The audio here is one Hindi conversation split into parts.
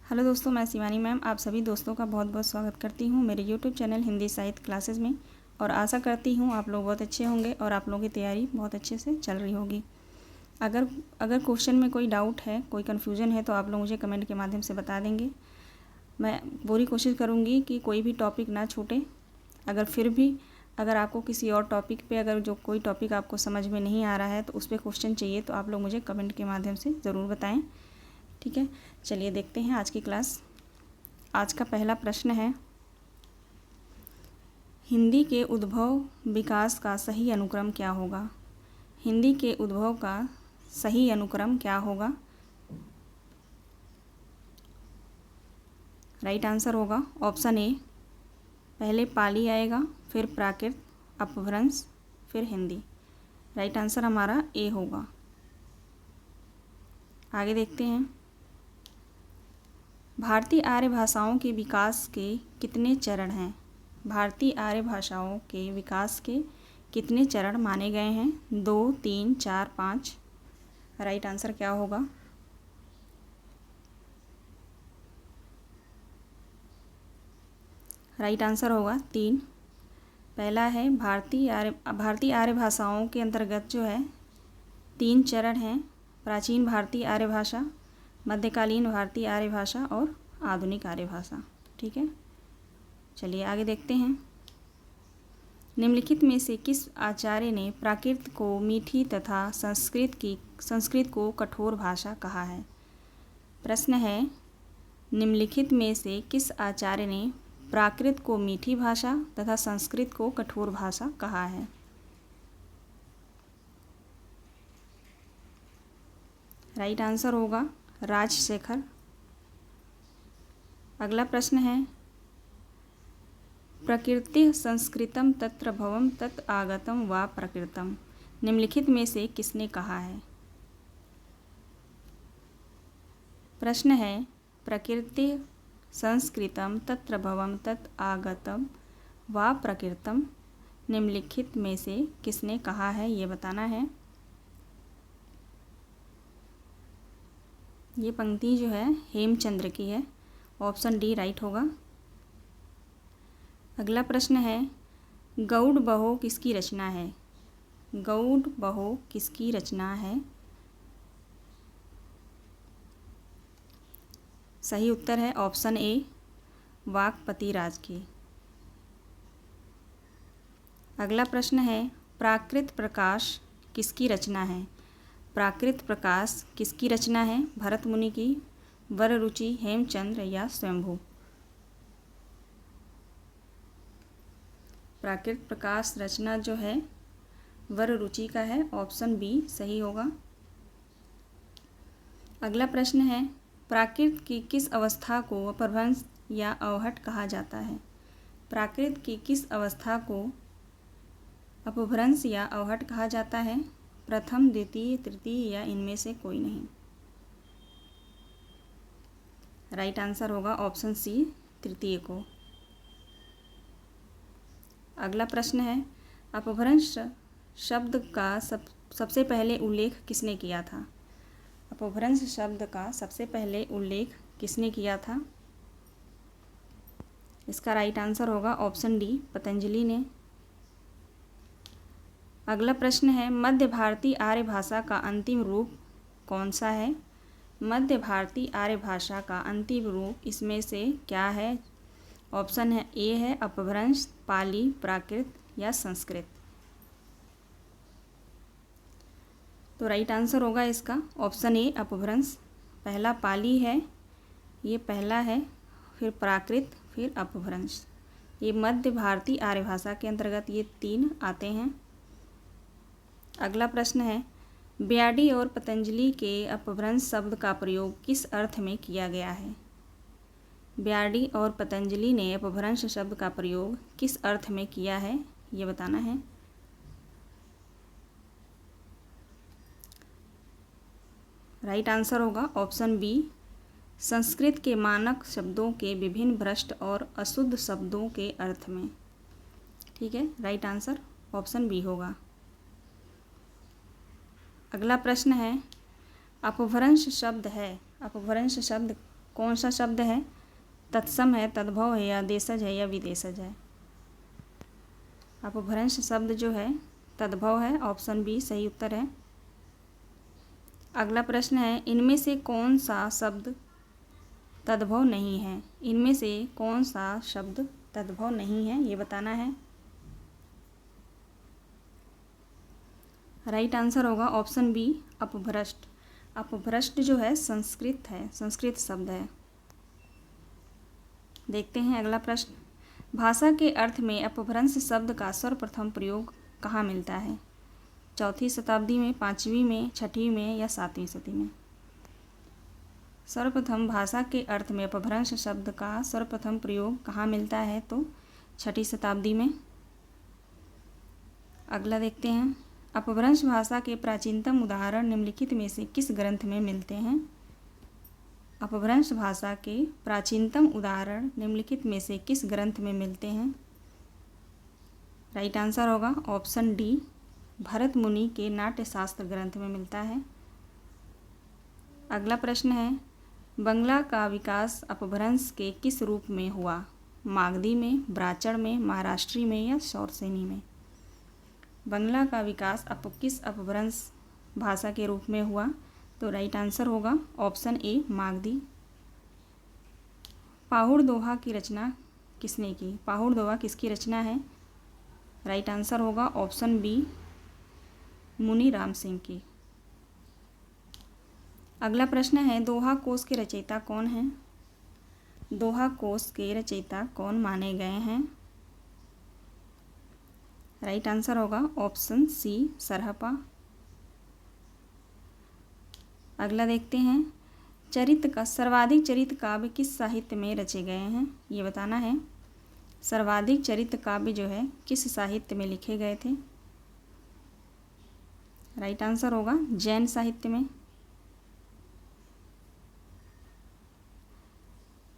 हेलो दोस्तों, मैं शिवानी मैम आप सभी दोस्तों का बहुत बहुत स्वागत करती हूँ मेरे यूट्यूब चैनल हिंदी साहित्य क्लासेस में। और आशा करती हूँ आप लोग बहुत अच्छे होंगे और आप लोगों की तैयारी बहुत अच्छे से चल रही होगी। अगर क्वेश्चन में कोई डाउट है, कोई कन्फ्यूजन है तो आप लोग मुझे कमेंट के माध्यम से बता देंगे। मैं पूरी कोशिश करूँगी कि कोई भी टॉपिक ना छूटे। अगर आपको किसी और टॉपिक पे अगर जो कोई टॉपिक आपको समझ में नहीं आ रहा है तो उस पर क्वेश्चन चाहिए तो आप लोग मुझे कमेंट के माध्यम से ज़रूर बताएं। ठीक है, चलिए देखते हैं आज की क्लास। आज का पहला प्रश्न है, हिंदी के उद्भव विकास का सही अनुक्रम क्या होगा? हिंदी के उद्भव का सही अनुक्रम क्या होगा? राइट आंसर होगा ऑप्शन ए, पहले पाली आएगा, फिर प्राकृत, अपभ्रंश, फिर हिंदी। राइट आंसर हमारा ए होगा। आगे देखते हैं, भारतीय आर्य भाषाओं के विकास के कितने चरण हैं? भारतीय आर्य भाषाओं के विकास के कितने चरण माने गए हैं? 2, 3, 4, 5। राइट आंसर क्या होगा? राइट आंसर होगा 3। पहला है भारतीय आर्य भाषाओं के अंतर्गत जो है 3 चरण हैं, प्राचीन भारतीय आर्य भाषा, मध्यकालीन भारतीय आर्य भाषा और आधुनिक आर्य भाषा। ठीक है, चलिए आगे देखते हैं। निम्नलिखित में से किस आचार्य ने प्राकृत को मीठी तथा संस्कृत को कठोर भाषा कहा है? प्रश्न है, निम्नलिखित में से किस आचार्य ने प्राकृत को मीठी भाषा तथा संस्कृत को कठोर भाषा कहा है? राइट आंसर होगा राजशेखर। अगला प्रश्न है, प्रकृति संस्कृतम तत्र भवम तत् आगतम वा प्रकृतम निम्नलिखित में से किसने कहा है? प्रश्न है, प्रकृति संस्कृतम तत्र भवम तत् आगतम वा प्रकृतम निम्नलिखित में से किसने कहा है, ये बताना है। ये पंक्ति जो है हेमचंद्र की है। ऑप्शन डी राइट होगा। अगला प्रश्न है, गौड़ बहो किसकी रचना है? गौड़ बहो किसकी रचना है? सही उत्तर है ऑप्शन ए, वाकपति राज की। अगला प्रश्न है, प्राकृत प्रकाश किसकी रचना है? प्राकृत प्रकाश किसकी रचना है? भरत मुनि की, वररुचि, हेमचंद्र या स्वयंभू? प्राकृत प्रकाश रचना जो है वररुचि का है। ऑप्शन बी सही होगा। अगला प्रश्न है, प्राकृत की किस अवस्था को अपभ्रंश या अवहट कहा जाता है? प्राकृत की किस अवस्था को अपभ्रंश या अवहट कहा जाता है? प्रथम, द्वितीय, तृतीय या इनमें से कोई नहीं? राइट आंसर होगा ऑप्शन सी, तृतीय को। अगला प्रश्न है, अपभ्रंश शब्द का सबसे पहले उल्लेख किसने किया था? अपभ्रंश शब्द का सबसे पहले उल्लेख किसने किया था? इसका राइट आंसर होगा ऑप्शन डी, पतंजलि ने। अगला प्रश्न है, मध्य भारतीय आर्य भाषा का अंतिम रूप कौन सा है? मध्य भारतीय आर्य भाषा का अंतिम रूप इसमें से क्या है? ऑप्शन है ए है अपभ्रंश, पाली, प्राकृत या संस्कृत? तो राइट आंसर होगा इसका ऑप्शन ए, अपभ्रंश। पहला पाली है, ये पहला है, फिर प्राकृत, फिर अपभ्रंश। ये मध्य भारतीय आर्य भाषा के अंतर्गत ये 3 आते हैं। अगला प्रश्न है, ब्याडी और पतंजलि के अपभ्रंश शब्द का प्रयोग किस अर्थ में किया गया है? ब्याडी और पतंजलि ने अपभ्रंश शब्द का प्रयोग किस अर्थ में किया है, ये बताना है। राइट आंसर होगा ऑप्शन बी, संस्कृत के मानक शब्दों के विभिन्न भ्रष्ट और अशुद्ध शब्दों के अर्थ में। ठीक है, राइट आंसर ऑप्शन बी होगा। अगला प्रश्न है, अपभ्रंश शब्द है, अपभ्रंश शब्द कौन सा शब्द है? तत्सम है, तद्भव है, या देशज है, या विदेशज है? अपभ्रंश शब्द जो है तद्भव है, ऑप्शन बी सही उत्तर है। अगला प्रश्न है, इनमें से कौन सा शब्द तद्भव नहीं है? इनमें से कौन सा शब्द तद्भव नहीं है, ये बताना है। राइट आंसर होगा ऑप्शन बी अपभ्रष्ट। अपभ्रष्ट जो है संस्कृत है, संस्कृत शब्द है। देखते हैं अगला प्रश्न, भाषा के अर्थ में अपभ्रंश शब्द का सर्वप्रथम प्रयोग कहाँ मिलता है? 4वीं शताब्दी में, 5वीं में, 6वीं में, या 7वीं सदी में? सर्वप्रथम भाषा के अर्थ में अपभ्रंश शब्द का सर्वप्रथम प्रयोग कहाँ मिलता है? तो 6वीं शताब्दी में। अगला देखते हैं, अपभ्रंश भाषा के प्राचीनतम उदाहरण निम्नलिखित में से किस ग्रंथ में मिलते हैं? अपभ्रंश भाषा के प्राचीनतम उदाहरण निम्नलिखित में से किस ग्रंथ में मिलते हैं? राइट आंसर होगा ऑप्शन डी भरत मुनि के नाट्यशास्त्र ग्रंथ में मिलता है। अगला प्रश्न है, बंगला का विकास अपभ्रंश के किस रूप में हुआ? मागधी में, ब्राचड़ में, महाराष्ट्री में, या शौरसेनी में? बंगला का विकास किस अपभ्रंश भाषा के रूप में हुआ? तो राइट आंसर होगा ऑप्शन ए मागधी। पाहुड़ दोहा की रचना किसने की? पाहुड़ दोहा किसकी रचना है? राइट आंसर होगा ऑप्शन बी मुनि राम सिंह की। अगला प्रश्न है, दोहा कोश के रचयिता कौन हैं? दोहा कोश के रचयिता कौन माने गए हैं? राइट आंसर होगा ऑप्शन सी सरहपा। अगला देखते हैं, सर्वाधिक चरित्र काव्य किस साहित्य में रचे गए हैं? ये बताना है। सर्वाधिक चरित्र काव्य जो है किस साहित्य में लिखे गए थे? राइट आंसर होगा जैन साहित्य में।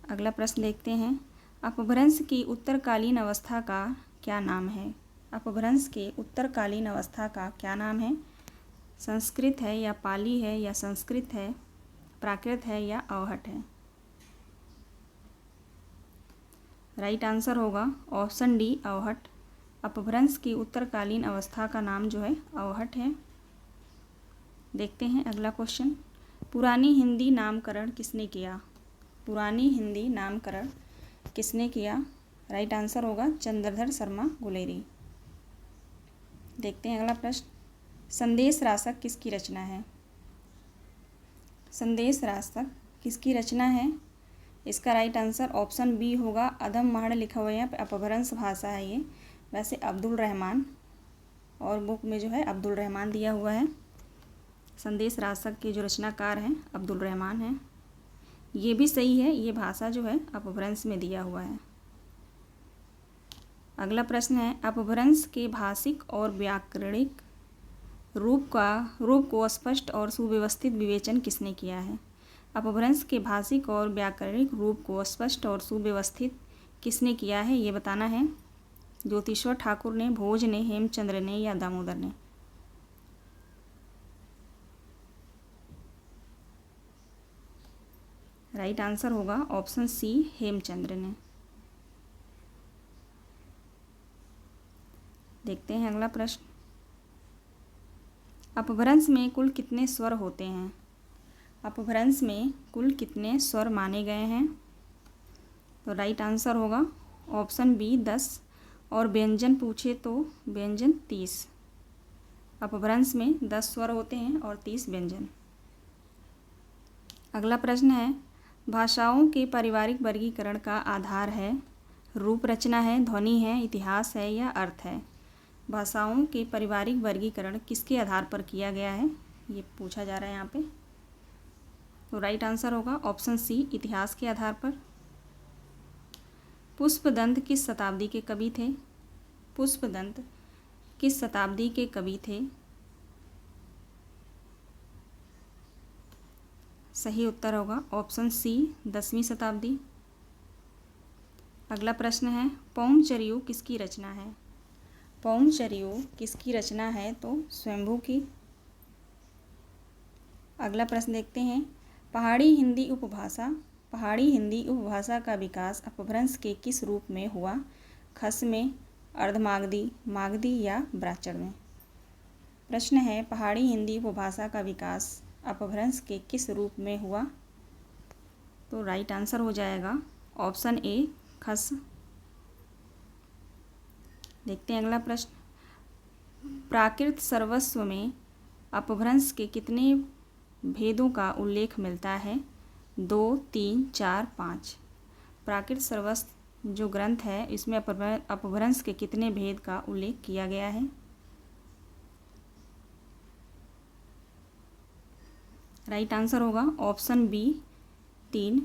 अगला प्रश्न देखते हैं, अपभ्रंश की उत्तरकालीन अवस्था का क्या नाम है? अपभ्रंश के उत्तरकालीन अवस्था का क्या नाम है? संस्कृत है, या पाली है, या संस्कृत है, प्राकृत है, या अवहट है? राइट आंसर होगा ऑप्शन डी अवहट। अपभ्रंश की उत्तरकालीन अवस्था का नाम जो है अवहट है। देखते हैं अगला क्वेश्चन, पुरानी हिंदी नामकरण किसने किया? पुरानी हिंदी नामकरण किसने किया? राइट आंसर होगा चंद्रधर शर्मा गुलेरी। देखते हैं अगला प्रश्न, संदेश रासक किसकी रचना है? संदेश रासक किसकी रचना है? इसका राइट आंसर ऑप्शन बी होगा अधम महड़ लिखा हुआ है, अपभ्रंश भाषा है ये। वैसे अब्दुल रहमान, और बुक में जो है अब्दुल रहमान दिया हुआ है। संदेश रासक के जो रचनाकार हैं अब्दुल रहमान हैं। ये भी सही है, ये भाषा जो है अपभ्रंश में दिया हुआ है। अगला प्रश्न है, अपभ्रंश के भाषिक और व्याकरणिक रूप को स्पष्ट और सुव्यवस्थित विवेचन किसने किया है? अपभ्रंश के भाषिक और व्याकरणिक रूप को स्पष्ट और सुव्यवस्थित किसने किया है, ये बताना है। ज्योतिश्वर ठाकुर ने, भोज ने, हेमचंद्र ने, या दामोदर ने? राइट आंसर होगा ऑप्शन सी हेमचंद्र ने। देखते हैं अगला प्रश्न, अपभ्रंश में कुल कितने स्वर होते हैं? अपभ्रंश में कुल कितने स्वर माने गए हैं? तो राइट आंसर होगा ऑप्शन बी 10, और व्यंजन पूछे तो व्यंजन 30। अपभ्रंश में 10 स्वर होते हैं और 30 व्यंजन। अगला प्रश्न है, भाषाओं के पारिवारिक वर्गीकरण का आधार है? रूप रचना है, ध्वनि है, इतिहास है, या अर्थ है? भाषाओं के पारिवारिक वर्गीकरण किसके आधार पर किया गया है, ये पूछा जा रहा है यहाँ पे। तो राइट आंसर होगा ऑप्शन सी इतिहास के आधार पर। पुष्पदंत किस शताब्दी के कवि थे? पुष्पदंत किस शताब्दी के कवि थे? सही उत्तर होगा ऑप्शन सी 10वीं शताब्दी। अगला प्रश्न है, पौमचरियो किसकी रचना है? पौमचरियो किसकी रचना है? तो स्वयंभू की। अगला प्रश्न देखते हैं, पहाड़ी हिंदी उपभाषा पहाड़ी हिंदी उपभाषा का विकास अपभ्रंश के किस रूप में हुआ? खस में, अर्धमागधी, मागधी या ब्राह्मण में? प्रश्न है, पहाड़ी हिंदी उपभाषा का विकास अपभ्रंश के किस रूप में हुआ? तो राइट आंसर हो जाएगा ऑप्शन ए, खस। देखते हैं अगला प्रश्न। प्राकृत सर्वस्व में अपभ्रंश के कितने भेदों का उल्लेख मिलता है? 2, 3, 4, 5। प्राकृत सर्वस्व जो ग्रंथ है इसमें अपभ्रंश के कितने भेद का उल्लेख किया गया है? राइट आंसर होगा ऑप्शन बी, 3।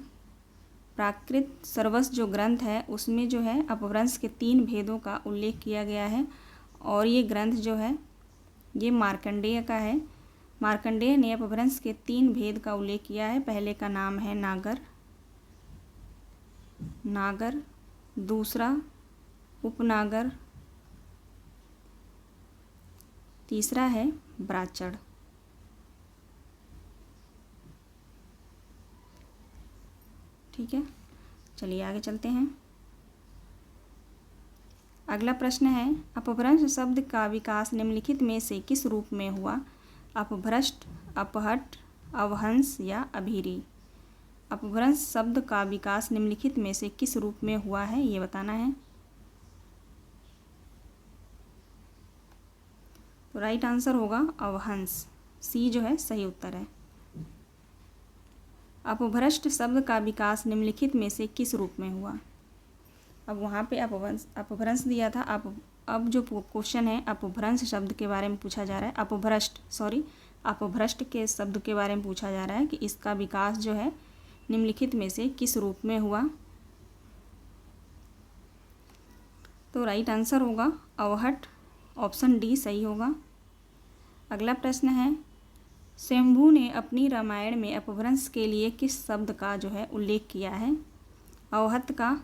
प्राकृत सर्वस्व जो ग्रंथ है उसमें जो है अपभ्रंश के 3 भेदों का उल्लेख किया गया है और ये ग्रंथ जो है ये मार्कंडेय का है। मार्कंडेय ने अपभ्रंश के 3 भेद का उल्लेख किया है। पहले का नाम है नागर, दूसरा उपनागर, तीसरा है ब्राह्मण। ठीक है, चलिए आगे चलते हैं। अगला प्रश्न है, अपभ्रंश शब्द का विकास निम्नलिखित में से किस रूप में हुआ? अपभ्रष्ट, अपहट, अवहंस या अभीरी? अपभ्रंश शब्द का विकास निम्नलिखित में से किस रूप में हुआ है ये बताना है। तो राइट आंसर होगा अवहंस, सी जो है सही उत्तर है। अपभ्रष्ट शब्द का विकास निम्नलिखित में से किस रूप में हुआ? अब वहाँ पे अपभ्रंश दिया था। अब जो क्वेश्चन है अपभ्रंश शब्द के बारे में पूछा जा रहा है। अपभ्रष्ट के शब्द के बारे में पूछा जा रहा है कि इसका विकास जो है निम्नलिखित में से किस रूप में हुआ? तो राइट आंसर होगा अवहट, ऑप्शन डी सही होगा। अगला प्रश्न है, स्वयंभू ने अपनी रामायण में अपभ्रंश के लिए किस शब्द का जो है उल्लेख किया है? अवहत का,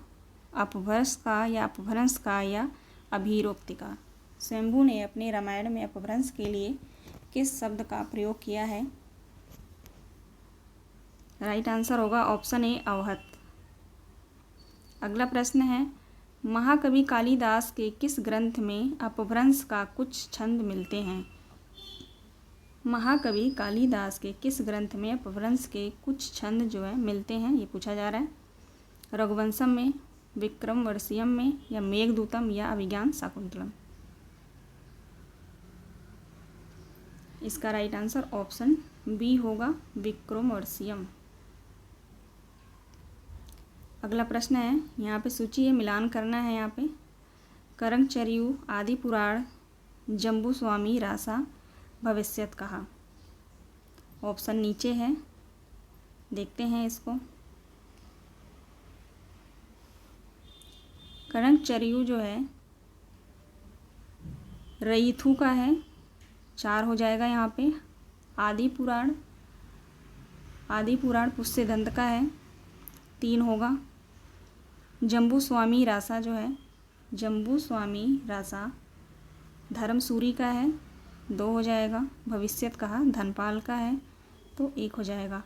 अपभ्रंश का या अपभ्रंश का या अभीरोक्ति का? स्वयंभू ने अपने रामायण में अपभ्रंश के लिए किस शब्द का प्रयोग किया है? राइट आंसर होगा ऑप्शन ए, अवहत। अगला प्रश्न है, महाकवि कालिदास के किस ग्रंथ में अपभ्रंश का कुछ छंद मिलते हैं? महाकवि कालिदास के किस ग्रंथ में अपभ्रंश के कुछ छंद जो है मिलते हैं ये पूछा जा रहा है। रघुवंशम में, विक्रमोर्वशीयम में या मेघदूतम या अभिज्ञान शाकुंतलम? इसका राइट आंसर ऑप्शन बी होगा, विक्रमोर्वशीयम। अगला प्रश्न है, यहाँ पे सूची है, मिलान करना है। यहाँ पे करंगचर्यु, आदि पुराण, जम्बूस्वामी रासा, भविष्यत कहा? ऑप्शन नीचे है, देखते हैं इसको। करंगचर्यु जो है रईथु का है, 4 हो जाएगा यहाँ पे। आदि पुराण पुष्यदंत का है, 3 होगा। जम्बूस्वामी रासा जो है, जम्बूस्वामी रासा धर्मसूरी का है, 2 हो जाएगा। भविष्यत कहा धनपाल का है, तो 1 हो जाएगा।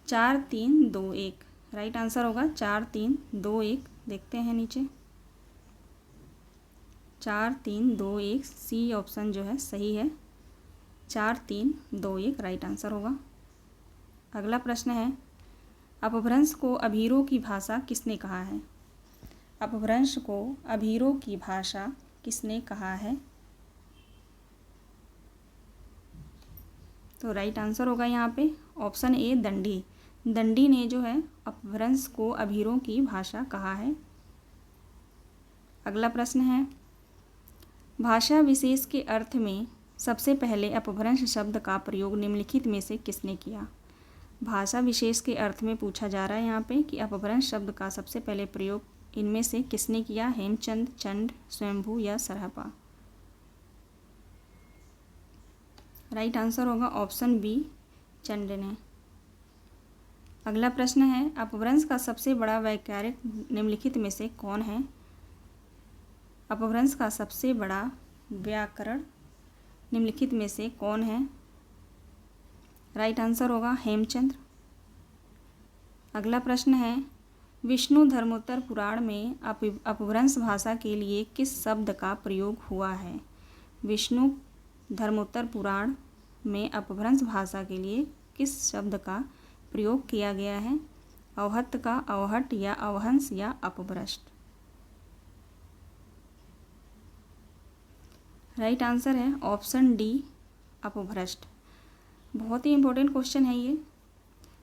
4, 3, 2, 1 राइट आंसर होगा 4, 3, 2, 1। देखते हैं नीचे, 4, 3, 2, 1 सी ऑप्शन जो है सही है। 4, 3, 2, 1 राइट आंसर होगा। अगला प्रश्न है, अपभ्रंश को अभीरों की भाषा किसने कहा है? अपभ्रंश को अभीरों की भाषा किसने कहा है? तो राइट आंसर होगा यहाँ पे ऑप्शन ए, दंडी। दंडी ने जो है अपभ्रंश को अभीरों की भाषा कहा है। अगला प्रश्न है, भाषा विशेष के अर्थ में सबसे पहले अपभ्रंश शब्द का प्रयोग निम्नलिखित में से किसने किया? भाषा विशेष के अर्थ में पूछा जा रहा है यहाँ पे कि अपभ्रंश शब्द का सबसे पहले प्रयोग इनमें से किसने किया? हेमचंद, चंड, स्वयंभू या सरहपा? राइट आंसर होगा ऑप्शन बी, चंड ने। अगला प्रश्न है, अपभ्रंश का सबसे बड़ा वैयाकरण निम्नलिखित में से कौन है? अपभ्रंश का सबसे बड़ा व्याकरण निम्नलिखित में से कौन है? राइट आंसर होगा हेमचंद्र। अगला प्रश्न है, विष्णु धर्मोत्तर पुराण में अपभ्रंश भाषा के लिए किस शब्द का प्रयोग हुआ है? विष्णु धर्मोत्तर पुराण में अपभ्रंश भाषा के लिए किस शब्द का प्रयोग किया गया है? अवहत का अवहट या अवहंस या अपभ्रष्ट? राइट आंसर है ऑप्शन डी, अपभ्रष्ट। बहुत ही इम्पोर्टेंट क्वेश्चन है ये,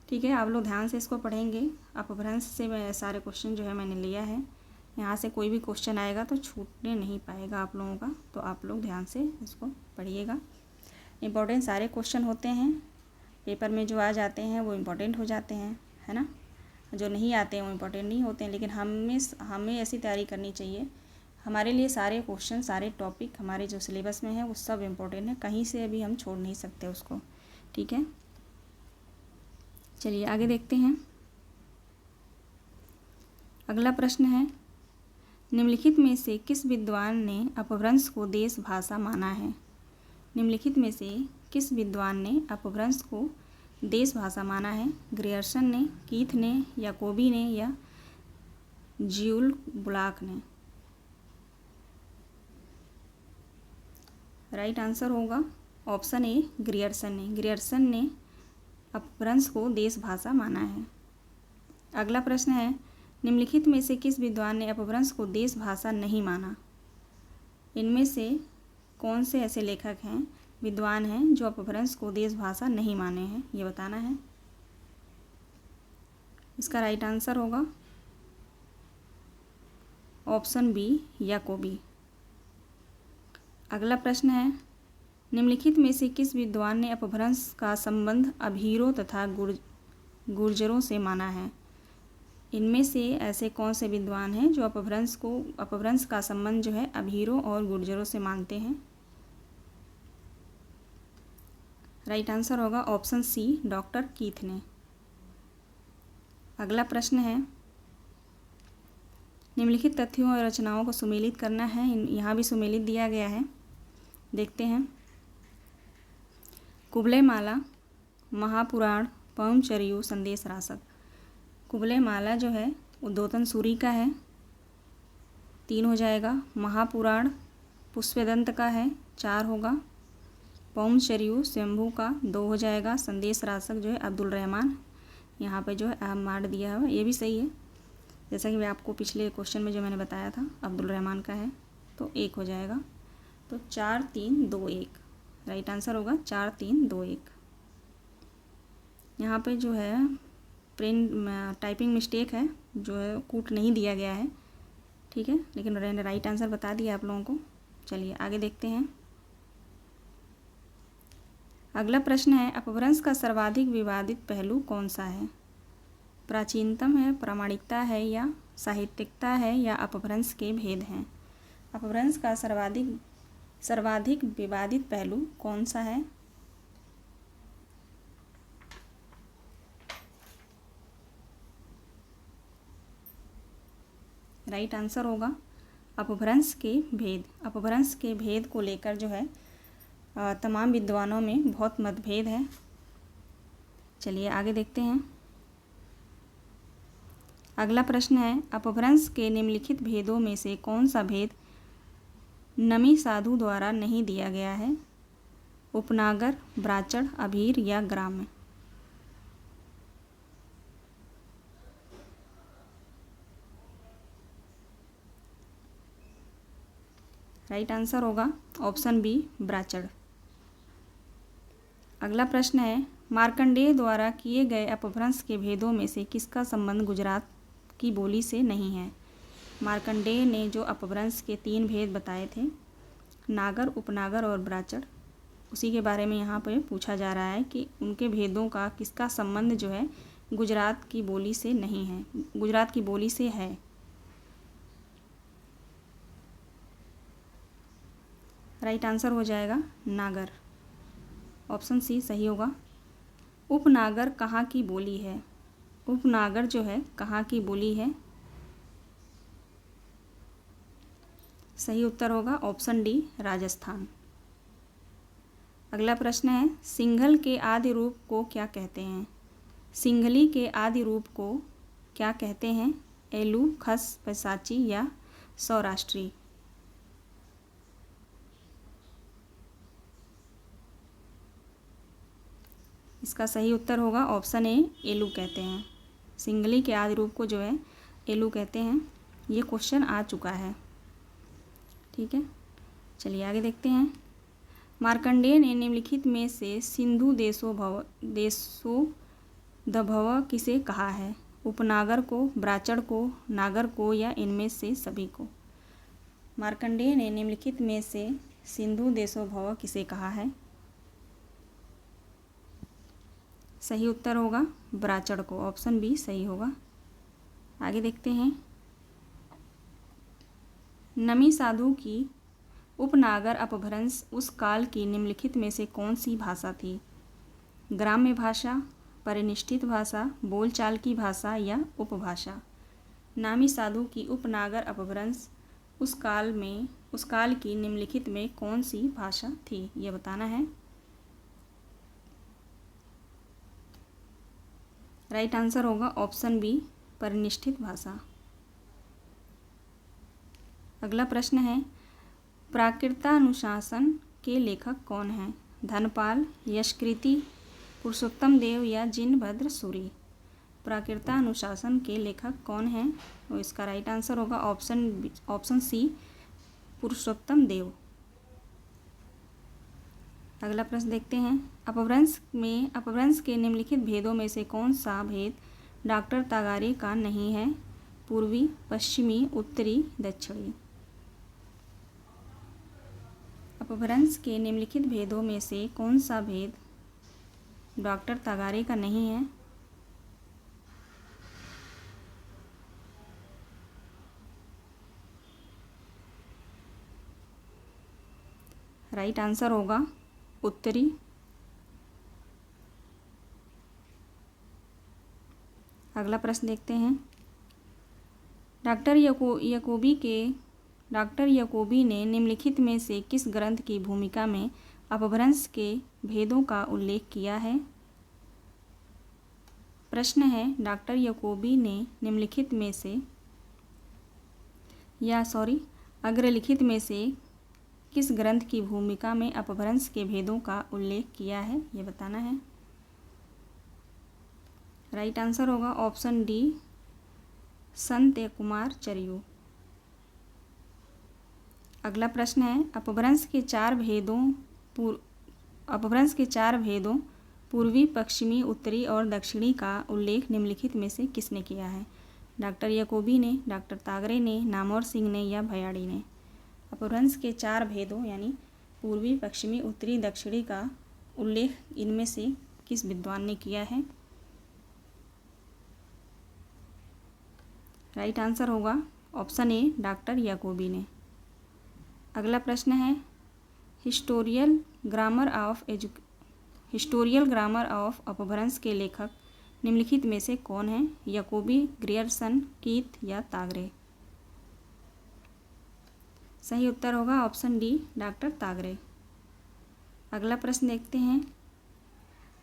ठीक है। आप लोग ध्यान से इसको पढ़ेंगे। अपभ्रंश से मैं सारे क्वेश्चन जो है मैंने लिया है, यहाँ से कोई भी क्वेश्चन आएगा तो छूटने नहीं पाएगा आप लोगों का, तो आप लोग ध्यान से इसको पढ़िएगा। इम्पोर्टेंट सारे क्वेश्चन होते हैं पेपर में, जो आ जाते हैं वो इम्पोर्टेंट हो जाते हैं, है ना। जो नहीं आते हैं वो इम्पोर्टेंट नहीं होते हैं, लेकिन हमें ऐसी तैयारी करनी चाहिए, हमारे लिए सारे क्वेश्चन, सारे टॉपिक हमारे जो सिलेबस में है वो सब इम्पोर्टेंट है, कहीं से अभी हम छोड़ नहीं सकते उसको, ठीक है। चलिए आगे देखते हैं। अगला प्रश्न है, निम्नलिखित में से किस विद्वान ने अपभ्रंश को देश भाषा माना है? निम्नलिखित में से किस विद्वान ने अपभ्रंश को देश भाषा माना है? ग्रियर्सन ने, कीथ ने, याकोबी ने या ज्यूल ब्लॉक ने? राइट आंसर होगा ऑप्शन ए, ग्रियर्सन ने। ग्रियर्सन ने अपभ्रंश को देश भाषा माना है। अगला प्रश्न है, निम्नलिखित में से किस विद्वान ने अपभ्रंश को देश भाषा नहीं माना? इनमें से कौन से ऐसे लेखक हैं, विद्वान हैं जो अपभ्रंश को देश भाषा नहीं माने हैं, ये बताना है। इसका राइट आंसर होगा ऑप्शन बी, याकोबी। अगला प्रश्न है, निम्नलिखित में से किस विद्वान ने अपभ्रंश का संबंध अभीरों तथा गुर्जरों से माना है? इनमें से ऐसे कौन से विद्वान हैं जो अपभ्रंश का संबंध जो है अभीरों और गुर्जरों से मानते हैं? राइट आंसर होगा ऑप्शन सी, डॉक्टर कीथ ने। अगला प्रश्न है, निम्नलिखित तथ्यों और रचनाओं को सुमेलित करना है। यहाँ भी सुमेलित दिया गया है, देखते हैं। कुबलय माला, महापुराण, पवनचरियु, संदेश रासक। कुबलय माला जो है उद्योतन सूरी का है, 3 हो जाएगा। महापुराण पुष्पदंत का है, 4 होगा। पवनचरियु शंभू का 2 हो जाएगा। संदेश रासक जो है अब्दुल रहमान, यहाँ पे जो है अहमद दिया हुआ, ये भी सही है, जैसा कि मैं आपको पिछले क्वेश्चन में जो मैंने बताया था अब्दुल रहमान का है, तो 1 हो जाएगा। तो 4 3 2 1 राइट आंसर होगा 4 3 2 1। यहाँ पे जो है टाइपिंग मिस्टेक है, जो है कूट नहीं दिया गया है, ठीक है, लेकिन मैंने राइट आंसर बता दिया आप लोगों को। चलिए आगे देखते हैं। अगला प्रश्न है, अपभ्रंश का सर्वाधिक विवादित पहलू कौन सा है? प्राचीनतम है, प्रामाणिकता है या साहित्यिकता है या अपभ्रंश के भेद हैं? अपभ्रंश का सर्वाधिक विवादित पहलू कौन सा है? राइट आंसर होगा अपभ्रंश के भेद। अपभ्रंश के भेद को लेकर जो है तमाम विद्वानों में बहुत मतभेद है। चलिए आगे देखते हैं। अगला प्रश्न है, अपभ्रंश के निम्नलिखित भेदों में से कौन सा भेद नमी साधु द्वारा नहीं दिया गया है? उपनागर, ब्राचड़, अभीर या ग्राम्य? राइट आंसर होगा ऑप्शन बी, ब्राचड़। अगला प्रश्न है, मार्कंडेय द्वारा किए गए अपभ्रंश के भेदों में से किसका संबंध गुजरात की बोली से नहीं है? मार्कंडेय ने जो अपभ्रंश के 3 भेद बताए थे, नागर, उपनागर और ब्राचड़, उसी के बारे में यहाँ पर पूछा जा रहा है कि उनके भेदों का किसका संबंध जो है गुजरात की बोली से नहीं है, गुजरात की बोली से है। राइट आंसर हो जाएगा नागर, ऑप्शन सी सही होगा। उपनागर कहाँ की बोली है? उपनागर जो है कहाँ की बोली है? सही उत्तर होगा ऑप्शन डी, राजस्थान। अगला प्रश्न है, सिंघल के आदि रूप को क्या कहते हैं? सिंघली के आदि रूप को क्या कहते हैं? एलू, खस, पैसाची या सौराष्ट्री? इसका सही उत्तर होगा ऑप्शन ए, एलू कहते हैं। सिंघली के आदि रूप को जो है एलू कहते हैं। ये क्वेश्चन आ चुका है, ठीक है। चलिए आगे देखते हैं। मार्कंडेय ने निम्नलिखित में से सिंधु देशोद्भव किसे कहा है? उपनागर को, ब्राचड़ को, नागर को या इनमें से सभी को? मार्कंडेय ने निम्नलिखित में से सिंधु देशोद्भव किसे कहा है? सही उत्तर होगा ब्राचड़ को, ऑप्शन बी सही होगा। आगे देखते हैं। नमी साधु की उपनागर अपभ्रंश उस काल की निम्नलिखित में से कौन सी भाषा थी? ग्राम्य भाषा, परिनिष्ठित भाषा, बोलचाल की भाषा या उपभाषा? नामी साधु की उपनागर अपभ्रंश उस काल की निम्नलिखित में कौन सी भाषा थी, ये बताना है। राइट आंसर होगा ऑप्शन बी, परिनिष्ठित भाषा। अगला प्रश्न है, प्राकृतानुशासन के लेखक कौन हैं? धनपाल, यशकृति, पुरुषोत्तम देव या जिनभद्र सूरि? प्राकृतानुशासन के लेखक कौन हैं? और इसका राइट आंसर होगा ऑप्शन सी, पुरुषोत्तम देव। अगला प्रश्न देखते हैं। अपभ्रंश के निम्नलिखित भेदों में से कौन सा भेद डॉक्टर तागारे का नहीं है? पूर्वी, पश्चिमी, उत्तरी, दक्षिणी? अपभ्रंश के निम्नलिखित भेदों में से कौन सा भेद डॉक्टर तागारे का नहीं है? राइट आंसर होगा उत्तरी। अगला प्रश्न देखते हैं। डॉक्टर याकोबी ने निम्नलिखित में से किस ग्रंथ की भूमिका में अपभ्रंश के भेदों का उल्लेख किया है? प्रश्न है, डॉक्टर याकोबी ने निम्नलिखित में से अग्रलिखित में से किस ग्रंथ की भूमिका में अपभ्रंश के भेदों का उल्लेख किया है, ये बताना है। राइट आंसर होगा ऑप्शन डी, संत कुमार चरियो। अगला प्रश्न है, अपभ्रंश के चार भेदों पूर्वी, पश्चिमी, उत्तरी और दक्षिणी का उल्लेख निम्नलिखित में से किसने किया है? डॉक्टर याकोबी ने, डॉक्टर तागरे ने, नामवर सिंह ने या भयाड़ी ने? अपभ्रंश के चार भेदों यानी पूर्वी, पश्चिमी, उत्तरी, दक्षिणी का उल्लेख इनमें से किस विद्वान ने किया है? राइट आंसर होगा ऑप्शन ए, डॉक्टर याकोबी ने। अगला प्रश्न है, हिस्टोरियल ग्रामर ऑफ अपभ्रंश के लेखक निम्नलिखित में से कौन है? याकोबी, ग्रियर्सन, कीथ या तागरे? सही उत्तर होगा ऑप्शन डी, डॉक्टर तागरे। अगला प्रश्न देखते हैं।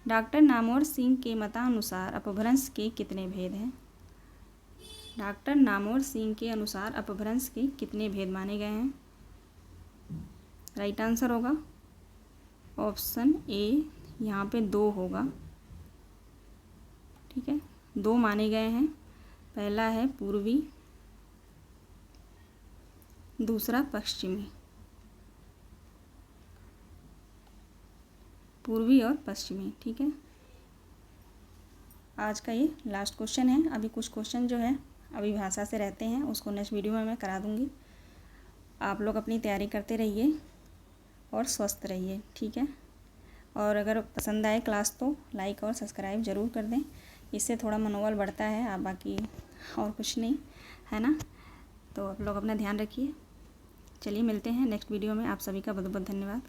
डॉक्टर नामवर सिंह के मतानुसार अपभ्रंश के कितने भेद हैं? डॉक्टर नामवर सिंह के अनुसार अपभ्रंश के कितने भेद माने गए हैं? राइट आंसर होगा ऑप्शन ए, यहाँ पे 2 होगा, ठीक है। 2 माने गए हैं। पहला है पूर्वी, दूसरा पश्चिमी। पूर्वी और पश्चिमी, ठीक है। आज का ये लास्ट क्वेश्चन है। अभी कुछ क्वेश्चन जो है अभी भाषा से रहते हैं, उसको नेक्स्ट वीडियो में मैं करा दूँगी। आप लोग अपनी तैयारी करते रहिए और स्वस्थ रहिए, ठीक है। और अगर पसंद आए क्लास तो लाइक और सब्सक्राइब ज़रूर कर दें, इससे थोड़ा मनोबल बढ़ता है। आप बाकी और कुछ नहीं, है ना। तो आप लोग अपना ध्यान रखिए। चलिए मिलते हैं नेक्स्ट वीडियो में। आप सभी का बहुत बहुत धन्यवाद।